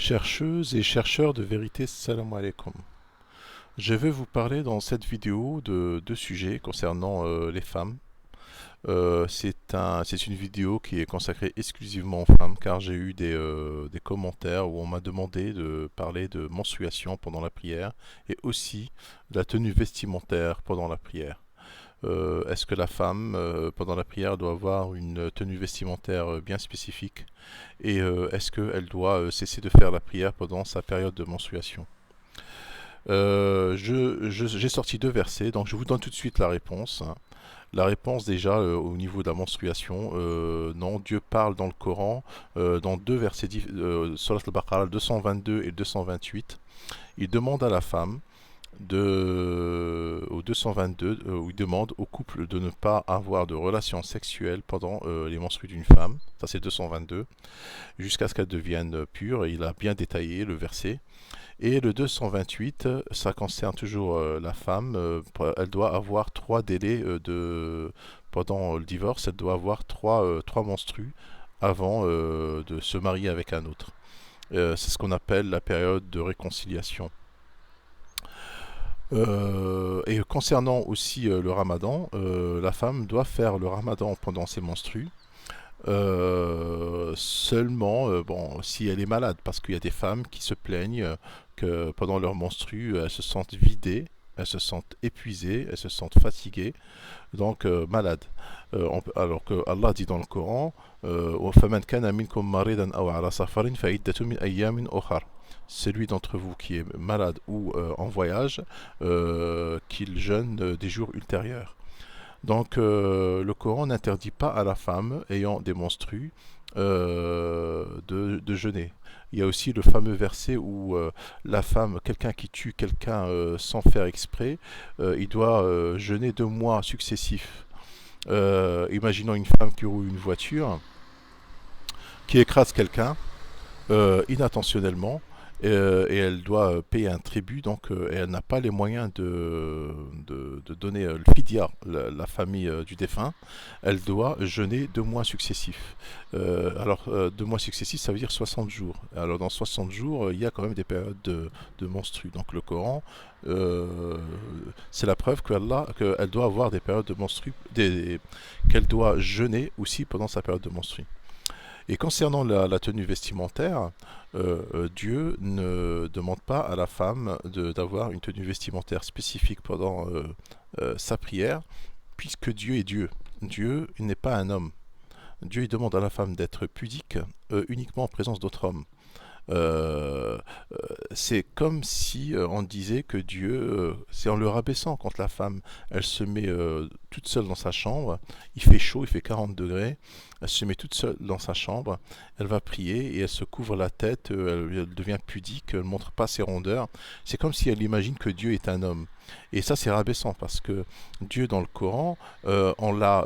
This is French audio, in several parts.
Chercheuses et chercheurs de vérité, salam alaikum. Je vais vous parler dans cette vidéo de deux sujets concernant les femmes. C'est une vidéo qui est consacrée exclusivement aux femmes car j'ai eu des commentaires où on m'a demandé de parler de menstruation pendant la prière et aussi de la tenue vestimentaire pendant la prière. Est-ce que la femme, pendant la prière, doit avoir une tenue vestimentaire bien spécifique et est-ce qu'elle doit cesser de faire la prière pendant sa période de menstruation? J'ai sorti deux versets, donc je vous donne tout de suite la réponse. La réponse déjà au niveau de la menstruation, non, Dieu parle dans le Coran, dans deux versets, Surat al-Baqarah 222 et 228. Il demande à la femme, au 222, où il demande au couple de ne pas avoir de relations sexuelles pendant les menstrues d'une femme, ça c'est 222, jusqu'à ce qu'elle devienne pure, et il a bien détaillé le verset. Et le 228, ça concerne toujours la femme. Elle doit avoir trois délais pendant le divorce, elle doit avoir trois menstrues avant de se marier avec un autre. C'est ce qu'on appelle la période de réconciliation. Et concernant aussi le ramadan, la femme doit faire le ramadan pendant ses menstrues. Seulement, bon, si elle est malade, parce qu'il y a des femmes qui se plaignent que pendant leur menstru, elles se sentent vidées, elles se sentent épuisées, elles se sentent fatiguées, donc malades. Alors que Allah dit dans le Coran, فَمَنْ كَانَ مِنْكُمْ مَرِيضًا أَوْ عَلَى سَفَرٍ فَعِدَّةٌ مِنْ أَيَّامٍ أُخَرَ. Celui d'entre vous qui est malade ou en voyage, qu'il jeûne des jours ultérieurs. Donc le Coran n'interdit pas à la femme ayant des menstrues de jeûner. Il y a aussi le fameux verset où la femme, quelqu'un qui tue quelqu'un sans faire exprès, il doit jeûner 2 mois successifs. Imaginons une femme qui roule une voiture, qui écrase quelqu'un inattentionnellement, et elle doit payer un tribut, donc et elle n'a pas les moyens de donner le fidya, la famille du défunt. Elle doit jeûner 2 mois successifs. Alors 2 mois successifs, ça veut dire 60 jours. Alors dans 60 jours, il y a quand même des périodes de menstrues. Donc le Coran, c'est la preuve qu'elle doit avoir des périodes de menstrues, qu'elle doit jeûner aussi pendant sa période de menstrues. Et concernant la tenue vestimentaire, Dieu ne demande pas à la femme d'avoir une tenue vestimentaire spécifique pendant sa prière, puisque Dieu est Dieu. Dieu n'est pas un homme. Dieu il demande à la femme d'être pudique uniquement en présence d'autres hommes. Euh, c'est comme si on disait que Dieu, c'est en le rabaissant quand la femme, elle se met toute seule dans sa chambre, il fait chaud, il fait 40 degrés, elle se met toute seule dans sa chambre, elle va prier et elle se couvre la tête, elle devient pudique, elle ne montre pas ses rondeurs. C'est comme si elle imagine que Dieu est un homme. Et ça, c'est rabaissant parce que Dieu, dans le Coran, on l'a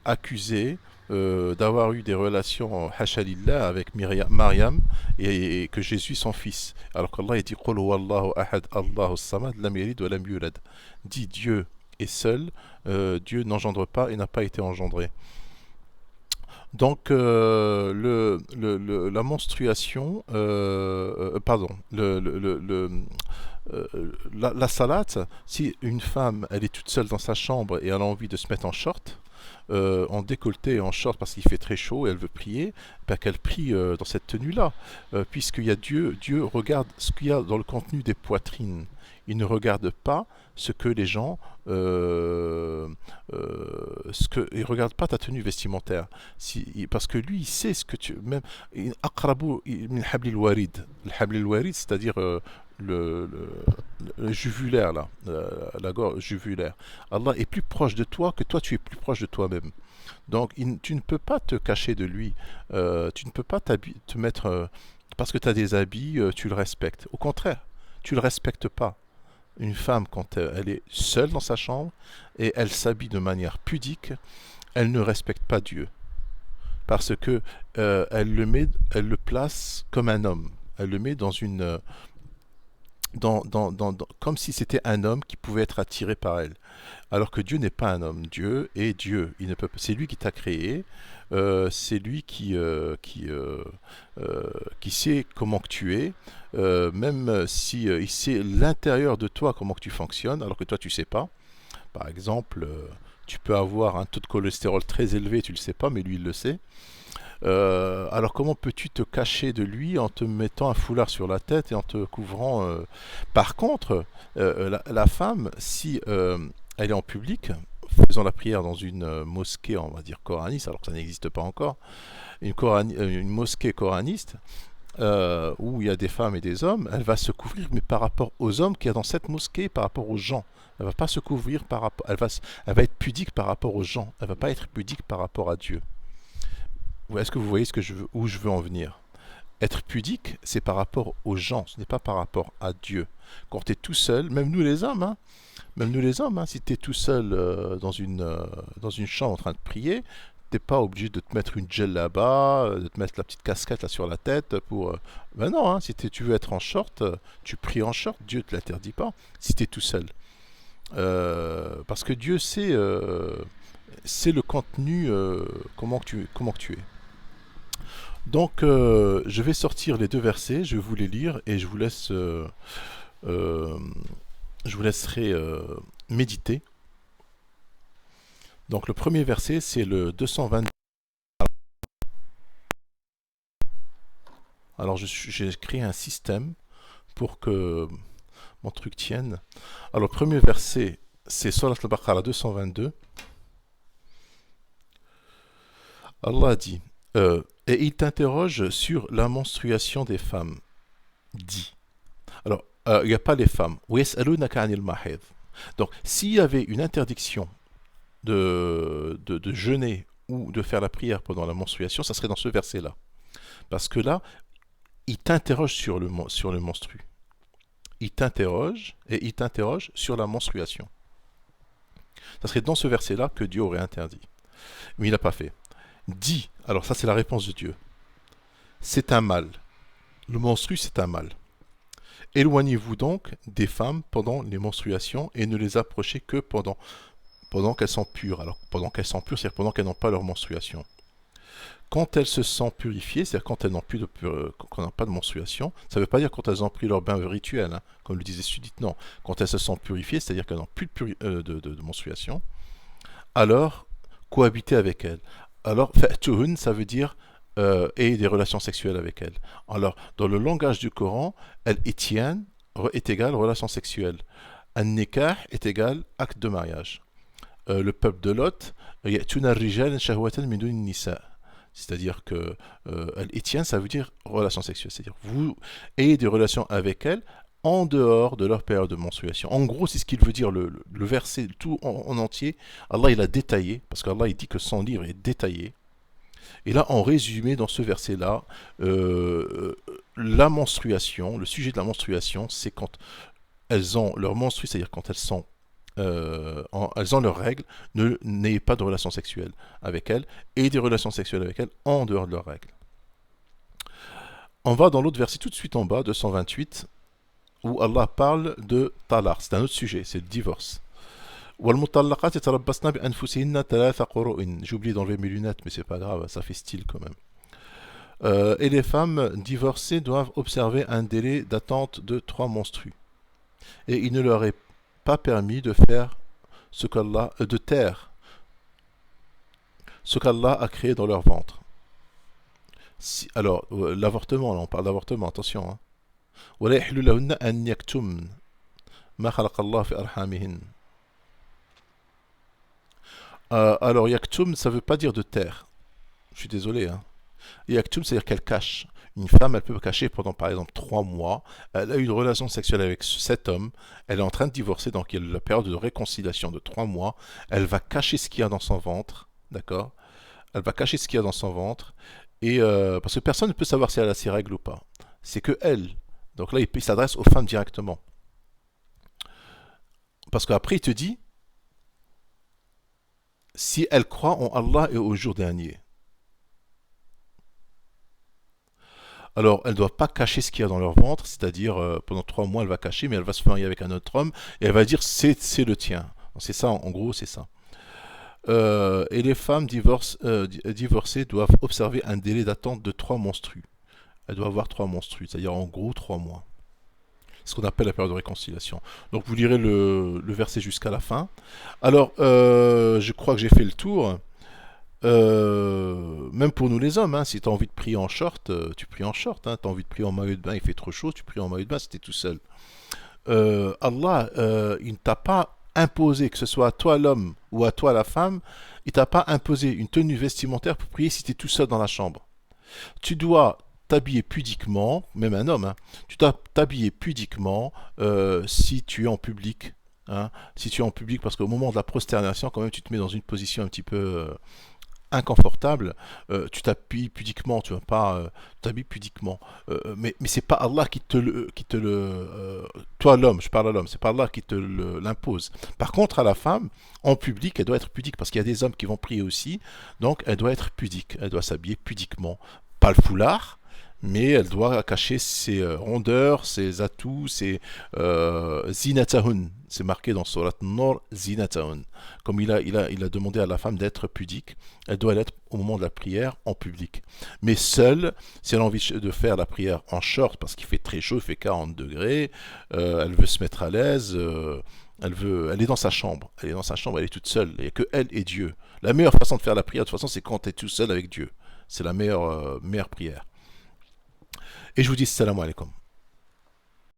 accusé d'avoir eu des relations hachalillah avec Mariam et que Jésus son fils. Alors qu'Allah dit Qul huwallahu ahad Allahu samad lam yalid wa lam yulad. Dit Dieu est seul, Dieu n'engendre pas et n'a pas été engendré. Donc la menstruation, pardon, la salate, si une femme elle est toute seule dans sa chambre et elle a envie de se mettre en short, en décolleté et en short parce qu'il fait très chaud et elle veut prier, ben qu'elle prie dans cette tenue-là, puisqu'il y a Dieu regarde ce qu'il y a dans le contenu des poitrines. Il ne regarde pas ce que les gens, il regarde pas ta tenue vestimentaire, parce que lui il sait ce que tu même aqrabu min hablil warid, le hablil warid, c'est-à-dire le, le, le juvulaire là, la gorge juvulaire. Allah est plus proche de toi que toi tu es plus proche de toi-même. Donc tu ne peux pas te cacher de lui, tu ne peux pas te mettre parce que tu as des habits, tu le respectes. Au contraire, tu le respectes pas. Une femme, quand elle est seule dans sa chambre et elle s'habille de manière pudique, elle ne respecte pas Dieu. Parce que elle le place comme un homme. Elle le met comme si c'était un homme qui pouvait être attiré par elle. Alors que Dieu n'est pas un homme. Dieu est Dieu. C'est lui qui t'a créé. C'est lui qui sait comment que tu es. Même si il sait l'intérieur de toi comment que tu fonctionnes, alors que toi tu sais pas. Par exemple, tu peux avoir un taux de cholestérol très élevé, tu le sais pas, mais lui il le sait. Alors comment peux-tu te cacher de lui en te mettant un foulard sur la tête et en te couvrant Par contre, la femme, si elle est en public, faisant la prière dans une mosquée, on va dire coraniste, alors que ça n'existe pas encore, une mosquée coraniste, où il y a des femmes et des hommes, elle va se couvrir, mais par rapport aux hommes qu'il y a dans cette mosquée, par rapport aux gens. Elle va pas se couvrir par rapport, elle va être pudique par rapport aux gens. Elle va pas être pudique par rapport à Dieu. Est-ce que vous voyez où je veux en venir? Être pudique, c'est par rapport aux gens, ce n'est pas par rapport à Dieu. Quand tu es tout seul, même nous les hommes, hein, si tu es tout seul dans une chambre en train de prier, t'es pas obligé de te mettre une gel là-bas, de te mettre la petite casquette là sur la tête pour. Ben non, hein, si tu veux être en short, tu pries en short, Dieu te l'interdit pas. Si tu es tout seul, parce que Dieu sait le contenu, comment que tu es. Donc, je vais sortir les deux versets, je vais vous les lire et euh, je vous laisserai méditer. Donc, le premier verset, c'est le 222. Alors, j'ai créé un système pour que mon truc tienne. Alors, le premier verset, c'est Surat al-Baqarah 222. Allah dit et il t'interroge sur la menstruation des femmes. Dit. Alors, il n'y a pas les femmes. Donc, s'il y avait une interdiction de jeûner ou de faire la prière pendant la menstruation, ça serait dans ce verset-là. Parce que là, il t'interroge sur le menstru. Il t'interroge et il t'interroge sur la menstruation. Ça serait dans ce verset-là que Dieu aurait interdit. Mais il n'a pas fait. Dit, alors ça c'est la réponse de Dieu. C'est un mal. Le menstru, c'est un mal. Éloignez-vous donc des femmes pendant les menstruations et ne les approchez que pendant qu'elles sont pures. Alors, pendant qu'elles sont pures, c'est-à-dire pendant qu'elles n'ont pas leur menstruation. Quand elles se sentent purifiées, c'est-à-dire quand elles n'ont plus quand n'ont pas de menstruation, ça ne veut pas dire quand elles ont pris leur bain rituel, hein, comme le disait Sudit, non. Quand elles se sentent purifiées, c'est-à-dire qu'elles n'ont plus de menstruation, alors cohabiter avec elles. Alors, fa'tuhun, ça veut dire et des relations sexuelles avec elles. Alors, dans le langage du Coran, al-ityan est égal relation sexuelle. An-nikah est égal acte de mariage. Le peuple de Lot, ya'tuna ar-rijal shahwatan min duni nisa. C'est-à-dire que al-ityan, ça veut dire relation sexuelle. C'est-à-dire vous ayez des relations avec elles en dehors de leur période de menstruation. En gros, c'est ce qu'il veut dire le verset tout en entier. Allah, il a détaillé, parce qu'Allah, il dit que son livre est détaillé. Et là, en résumé, dans ce verset-là, la menstruation, le sujet de la menstruation, c'est quand elles ont leur menstru, c'est-à-dire quand elles ont leurs règles, n'ayez pas de relations sexuelles avec elles, et des relations sexuelles avec elles en dehors de leurs règles. On va dans l'autre verset tout de suite en bas, 228, où Allah parle de talaq. C'est un autre sujet, c'est le divorce. والمطلقات يتربصن بأنفسهن ثلاث قروء. J'ai oublié d'enlever mes lunettes, mais c'est pas grave, ça fait style quand même. Et les femmes divorcées doivent observer un délai d'attente de 3 menstrues. Et il ne leur est pas permis de faire de taire ce qu'Allah a créé dans leur ventre. Alors, l'avortement, là, on parle d'avortement, attention. Hein. ولا يحل لهن أن يكتمن ما خلق الله في أرحامهن. Alors, yaktum, ça veut pas dire de taire. Je suis désolé. Hein. Yaktum, c'est-à-dire qu'elle cache. Une femme, elle peut cacher pendant, par exemple, 3 mois. Elle a eu une relation sexuelle avec cet homme. Elle est en train de divorcer, donc il y a la période de réconciliation de 3 mois. Elle va cacher ce qu'il y a dans son ventre. D'accord. Elle va cacher ce qu'il y a dans son ventre. Et parce que personne ne peut savoir si elle a ses règles ou pas. C'est que elle. Donc là, il s'adresse aux femmes directement. Parce qu'après, il te dit si elle croit en Allah et au jour dernier. Alors, elle ne doit pas cacher ce qu'il y a dans leur ventre, c'est-à-dire pendant 3 mois, elle va cacher, mais elle va se marier avec un autre homme et elle va dire c'est le tien. C'est ça, en gros, c'est ça. Et les femmes divorcées doivent observer un délai d'attente de 3 menstrues. Elles doivent avoir 3 menstrues, c'est-à-dire en gros 3 mois. Ce qu'on appelle la période de réconciliation. Donc vous lirez le verset jusqu'à la fin. Alors, je crois que j'ai fait le tour. Même pour nous les hommes, hein, si tu as envie de prier en short, tu pries en short. Hein, tu as envie de prier en maillot de bain, il fait trop chaud, tu pries en maillot de bain si tu es tout seul. Allah, il ne t'a pas imposé, que ce soit à toi l'homme ou à toi la femme, il t'a pas imposé une tenue vestimentaire pour prier si tu es tout seul dans la chambre. Tu dois t'habiller pudiquement, même un homme, hein, tu dois t'habiller pudiquement si tu es en public. Hein, si tu es en public, parce qu'au moment de la prosternation, quand même, tu te mets dans une position un petit peu inconfortable, tu t'habilles pudiquement, tu vas pas t'habilles pudiquement. Mais c'est pas Allah toi l'homme, je parle à l'homme, c'est pas Allah qui te l'impose. Par contre, à la femme, en public, elle doit être pudique, parce qu'il y a des hommes qui vont prier aussi, donc elle doit être pudique, elle doit s'habiller pudiquement. Pas le foulard, mais elle doit cacher ses rondeurs, ses atouts, ses zinatahun. C'est marqué dans Surat Nur, zinatahun. Comme il a demandé à la femme d'être pudique, elle doit l'être au moment de la prière en public. Mais seule, si elle a envie de faire la prière en short, parce qu'il fait très chaud, il fait 40 degrés, elle veut se mettre à l'aise, elle est dans sa chambre, elle est toute seule, il n'y a que elle et Dieu. La meilleure façon de faire la prière, de toute façon, c'est quand tu es tout seul avec Dieu. C'est la meilleure prière. Et je vous dis salam alaikum.